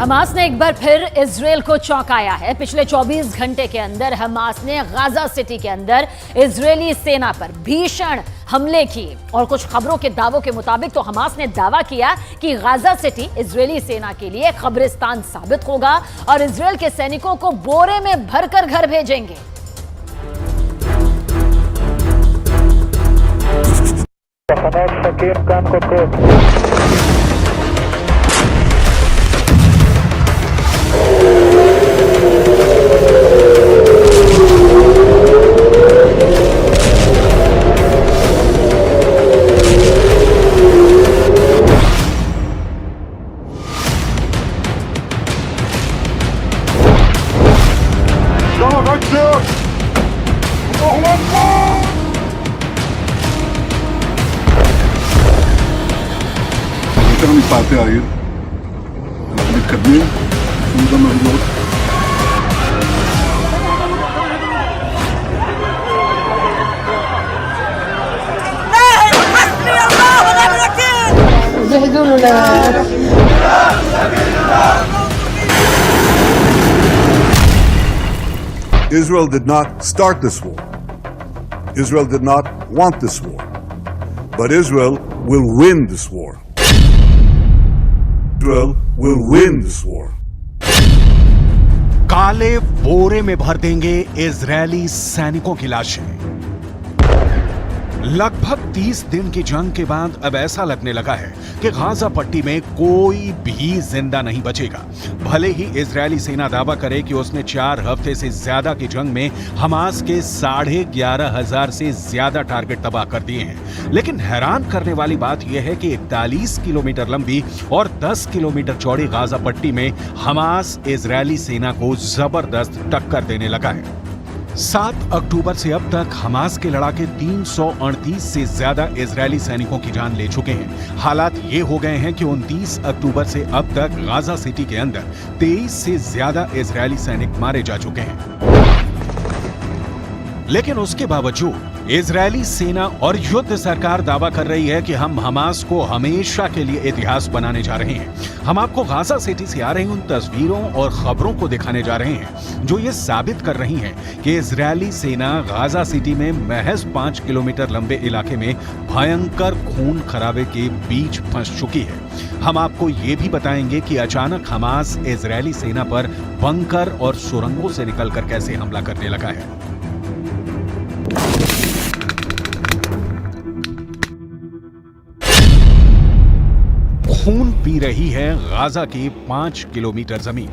Hamas ने एक बार फिर इजराइल को चौंकाया है। पिछले 24 घंटे के अंदर हमास ने गाजा सिटी के अंदर इजरायली सेना पर भीषण हमले किए और कुछ खबरों के दावों के मुताबिक तो हमास ने दावा किया कि गाजा सिटी इजरायली सेना के लिए कब्रिस्तान साबित होगा और इजराइल के सैनिकों को बोरे में भरकर घर भेजेंगे। יותר מפאתי העיר, אנחנו מתקדמים, אנחנו גם מרידות. Israel did not start this war. Israel did not want this war. But Israel will win this war. Israel will win this war. काले बोरे में भर देंगे इजरायली सैनिकों की लाशें। लगभग 30 दिन की जंग के बाद अब ऐसा लगने लगा है कि गाजा पट्टी में कोई भी जिंदा नहीं बचेगा। भले ही इजरायली सेना दावा करे कि उसने 4 हफ्ते से ज्यादा की जंग में हमास के 11,500 से ज्यादा टारगेट तबाह कर दिए हैं, लेकिन हैरान करने वाली बात यह है कि 41 किलोमीटर लंबी और 10 किलोमीटर चौड़ी गाजा पट्टी में हमास इजरायली सेना को जबरदस्त टक्कर देने लगा है। 7 अक्टूबर से अब तक हमास के लड़ाके 338 से ज्यादा इजरायली सैनिकों की जान ले चुके हैं। हालात ये हो गए हैं कि 29 अक्टूबर से अब तक गाजा सिटी के अंदर 23 से ज्यादा इजरायली सैनिक मारे जा चुके हैं। लेकिन उसके बावजूद इजरायली सेना और युद्ध सरकार दावा कर रही है कि हम हमास को हमेशा के लिए इतिहास बनाने जा रहे हैं। हम आपको गाजा सिटी से आ रही उन तस्वीरों और खबरों को दिखाने जा रहे हैं जो ये साबित कर रही हैं कि इजरायली सेना गाजा सिटी में महज 5 किलोमीटर लंबे इलाके में भयंकर खून खराबे के बीच फंस चुकी है। हम आपको ये भी बताएंगे कि अचानक हमास इजरायली सेना पर बंकर और सुरंगों से निकलकर कैसे हमला करने लगा है। खून पी रही है गाजा की 5 किलोमीटर जमीन।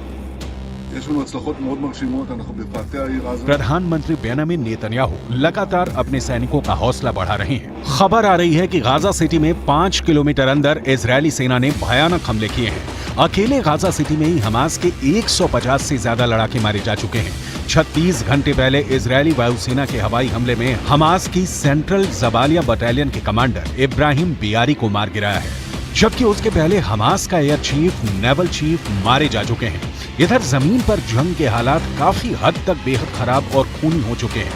प्रधानमंत्री बेंजामिन नेतन्याहू लगातार अपने सैनिकों का हौसला बढ़ा रहे हैं। खबर आ रही है कि गाजा सिटी में 5 किलोमीटर अंदर इजरायली सेना ने भयानक हमले किए हैं। अकेले गाजा सिटी में ही हमास के 150 से ज्यादा लड़ाके मारे जा चुके हैं। 36 घंटे पहले इजरायली वायुसेना के हवाई हमले में हमास की सेंट्रल जबालिया बटालियन के कमांडर इब्राहिम बियारी को मार गिराया है, जबकि उसके पहले हमास का एयर चीफ, नेवल चीफ मारे जा चुके हैं। इधर जमीन पर जंग के हालात काफी हद तक बेहद खराब और खूनी हो चुके हैं।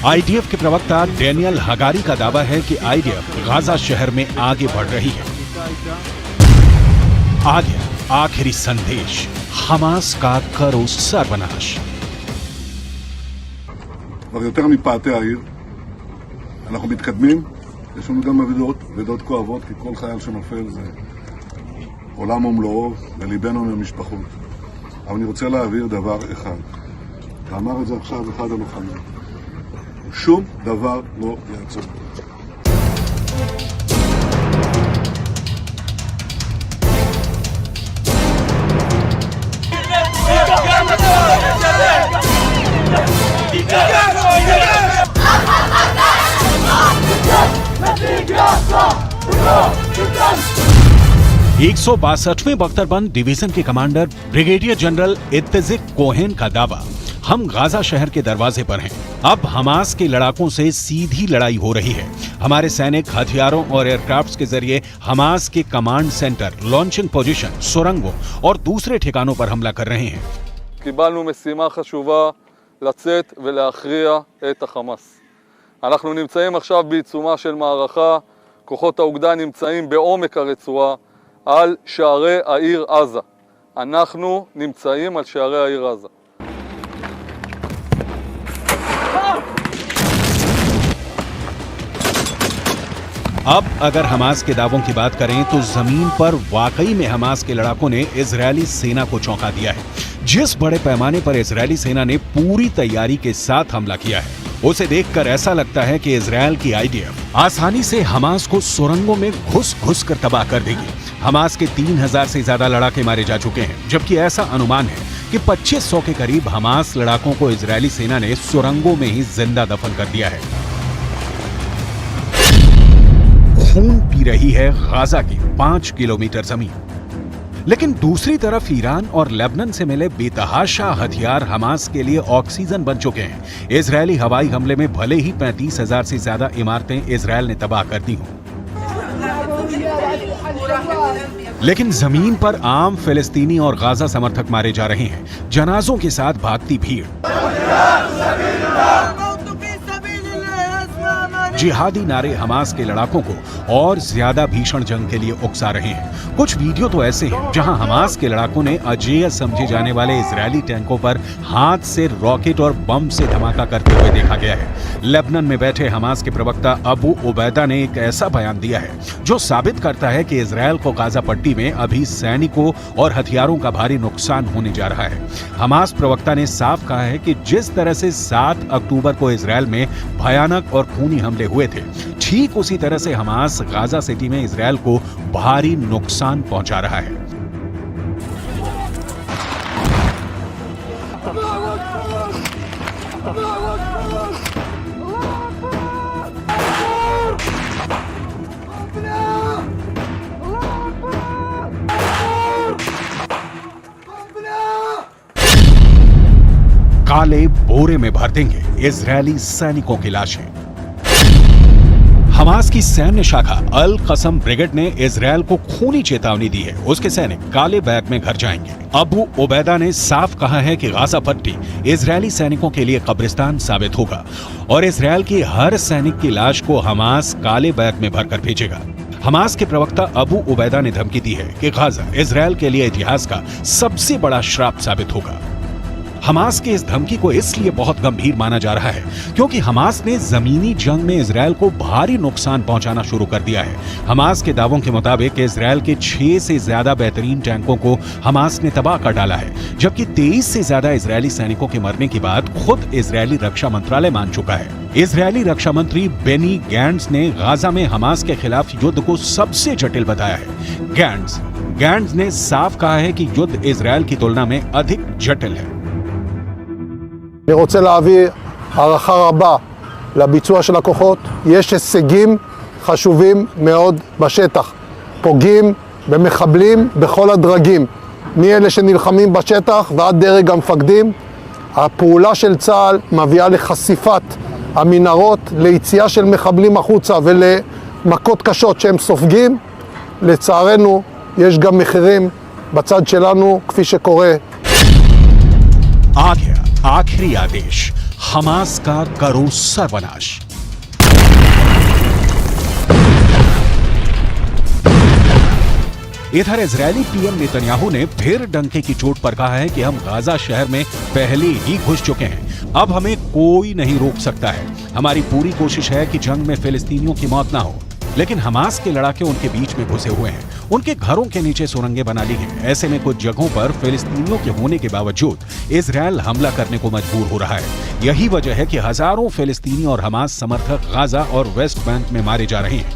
आईडीएफ के प्रवक्ता डेनियल हगारी का दावा है कि आईडीएफ गाजा शहर में आगे बढ़ रही है। आगे आखिरी संदेश, हमास का करो सर्वनाश। יותר מפאתי העיר, אנחנו מתקדמים. יש לנו גם אבדות כואבות, כי כל חייל שנופל זה עולם ומלואו, וליבנו עם המשפחות. אבל אני רוצה להעביר דבר אחד, ואמר את זה עכשיו אחד הלוחמים, שום דבר לא יעצור. एक 162वें बख्तरबंद डिवीजन के कमांडर ब्रिगेडियर जनरल इत्तेजिक कोहेन का दावा, हम गाजा शहर के दरवाजे पर हैं। अब हमास के लड़ाकों से सीधी लड़ाई हो रही है। हमारे सैनिक हथियारों और एयरक्राफ्ट्स के जरिए हमास के कमांड सेंटर, लॉन्चिंग पोजीशन, सुरंगों और दूसरे ठिकानों पर हमला कर रहे हैं। קיבלנו משימה חשובה לצאת ולהכריע את החמאס. אנחנו נמצאים עכשיו בעיצומה של מערכה, כוחות האוגדה נמצאים בעומק הרצועה, על שערי העיר עזה. אנחנו נמצאים על שערי העיר עזה. अब अगर हमास के दावों की बात करें तो जमीन पर वाकई में हमास के लड़ाकों ने इजरायली सेना को चौंका दिया है। जिस बड़े पैमाने पर इजरायली सेना ने पूरी तैयारी के साथ हमला किया है, उसे देखकर ऐसा लगता है कि इजरायल की आईडीएफ आसानी से हमास को सुरंगों में घुस कर तबाह कर देगी। हमास के 3000 से ज्यादा लड़ाके मारे जा चुके हैं, जबकि ऐसा अनुमान है कि 2500 के करीब हमास लड़ाकों को इजरायली सेना ने सुरंगों में ही जिंदा दफन कर दिया है। खून पी रही है गाजा की 5 किलोमीटर जमीन, लेकिन दूसरी तरफ ईरान और लेबनान से मिले बेतहाशा हथियार हमास के लिए ऑक्सीजन बन चुके हैं। इजरायली हवाई हमले में भले ही 35,000 से ज्यादा इमारतें इजरायल ने तबाह कर दी हों, लेकिन जमीन पर आम फिलिस्तीनी और गाजा समर्थक मारे जा रहे हैं, जनाजों के साथ भागती भीड़। जिहादी नारे हमास के लड़ाकों को और ज्यादा भीषण जंग के लिए उकसा रहे हैं। कुछ वीडियो तो ऐसे हैं जहां हमास के लड़ाकों ने अजेय समझे जाने वाले इजरायली टैंकों पर हाथ से रॉकेट और बम से धमाका करते हुए देखा गया है। लेबनान में बैठे हमास के प्रवक्ता अबू उबैदा ने एक ऐसा बयान दिया है जो साबित करता है कि इजरायल को गाजा पट्टी में अभी सैनिकों और हथियारों का भारी नुकसान होने जा रहा है। हमास प्रवक्ता ने साफ कहा है कि जिस तरह से 7 अक्टूबर को इजरायल में भयानक और खूनी हमले हुए थे, ठीक उसी तरह से हमास गाजा सिटी में इजरायल को भारी नुकसान पहुंचा रहा है। काले बोरे में भर देंगे इजरायली सैनिकों की लाशें। हमास की सैन्य शाखा अल कसम ब्रिगेड ने इजरायल को खूनी चेतावनी दी है। उसके सैनिक काले बैग में घर जाएंगे। अबू उबैदा ने साफ कहा है कि गाजा पट्टी इजरायली सैनिकों के लिए कब्रिस्तान साबित होगा और इजरायल की हर सैनिक की लाश को हमास काले बैग में भरकर भेजेगा। हमास के प्रवक्ता अबू उबैदा ने धमकी दी है कि गाजा इजरायल के लिए इतिहास का सबसे बड़ा श्राप साबित होगा। हमास की इस धमकी को इसलिए बहुत गंभीर माना जा रहा है क्योंकि हमास ने जमीनी जंग में इजरायल को भारी नुकसान पहुंचाना शुरू कर दिया है। हमास के दावों के मुताबिक इजरायल के 6 से ज्यादा बेहतरीन टैंकों को हमास ने तबाह कर डाला है, जबकि 23 से ज्यादा इजरायली सैनिकों के मरने की बात खुद इजरायली रक्षा मंत्रालय मान चुका है। इजरायली रक्षा मंत्री बेनी गैंट्स ने गाजा में हमास के खिलाफ युद्ध को सबसे जटिल बताया है। गैंट्स ने साफ कहा है कि युद्ध इजरायल की तुलना में अधिक जटिल है। אני רוצה להעביר הערכה רבה לביצוע של הכוחות. יש הישגים חשובים מאוד בשטח. פוגעים במחבלים בכל הדרגים, מאלה שנלחמים בשטח ועד דרג המפקדים. הפעולה של צה"ל מביאה לחשיפת המנהרות, ליציאה של מחבלים החוצה ולמכות קשות שהם סופגים. לצערנו יש גם מחירים בצד שלנו, כפי שקורה. आ गया आखिरी आदेश, हमास का करो सर्वनाश। इधर इजरायली पीएम नेतन्याहू ने फिर डंके की चोट पर कहा है कि हम गाजा शहर में पहले ही घुस चुके हैं, अब हमें कोई नहीं रोक सकता है। हमारी पूरी कोशिश है कि जंग में फिलिस्तीनियों की मौत ना हो, लेकिन हमास के लड़ाके उनके बीच में घुसे हुए हैं। उनके घरों के नीचे सुरंगें बना ली हैं। ऐसे में कुछ जगहों पर फिलिस्तीनियों के होने के बावजूद इजरायल हमला करने को मजबूर हो रहा है। यही वजह है कि हजारों फिलिस्तीनी और हमास समर्थक गाजा और वेस्ट बैंक में मारे जा रहे हैं।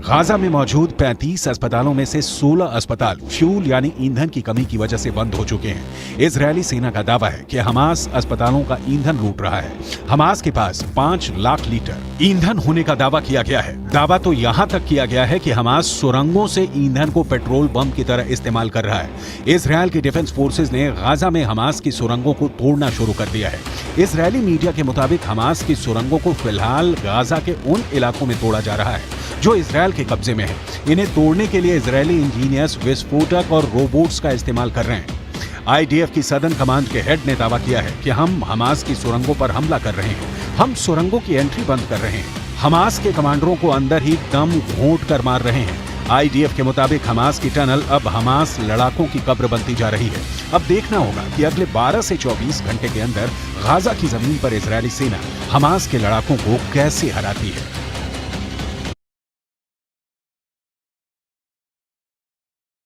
गाजा में मौजूद 35 अस्पतालों में से 16 अस्पताल फ्यूल यानी ईंधन की कमी की वजह से बंद हो चुके हैं। इजरायली सेना का दावा है कि हमास अस्पतालों का ईंधन लूट रहा है। हमास के पास 5 लाख लीटर ईंधन होने का दावा किया गया है। दावा तो यहाँ तक किया गया है कि हमास सुरंगों से ईंधन को पेट्रोल बम की तरह इस्तेमाल कर रहा है। इजरायल की डिफेंस फोर्सेज ने गाजा में हमास की सुरंगों को तोड़ना शुरू कर दिया है। इजरायली मीडिया के मुताबिक हमास की सुरंगों को फिलहाल गाजा के उन इलाकों में तोड़ा जा रहा है जो इजरायल के कब्जे में है। इन्हें तोड़ने के लिए इजरायली इंजीनियर्स विस्फोटक और रोबोट्स का इस्तेमाल कर रहे हैं। आईडीएफ की सदर्न कमांड के हेड ने दावा किया है कि हम हमास की सुरंगों पर हमला कर रहे हैं। हम सुरंगों की एंट्री बंद कर रहे हैं। हमास के कमांडरों को अंदर ही दम घोंट कर मार रहे हैं। आईडीएफ के मुताबिक हमास की टनल अब हमास लड़ाकों की कब्र बनती जा रही है। अब देखना होगा कि अगले 12 से 24 घंटे के अंदर गाजा की जमीन पर इजरायली सेना हमास के लड़ाकों को कैसे हराती है।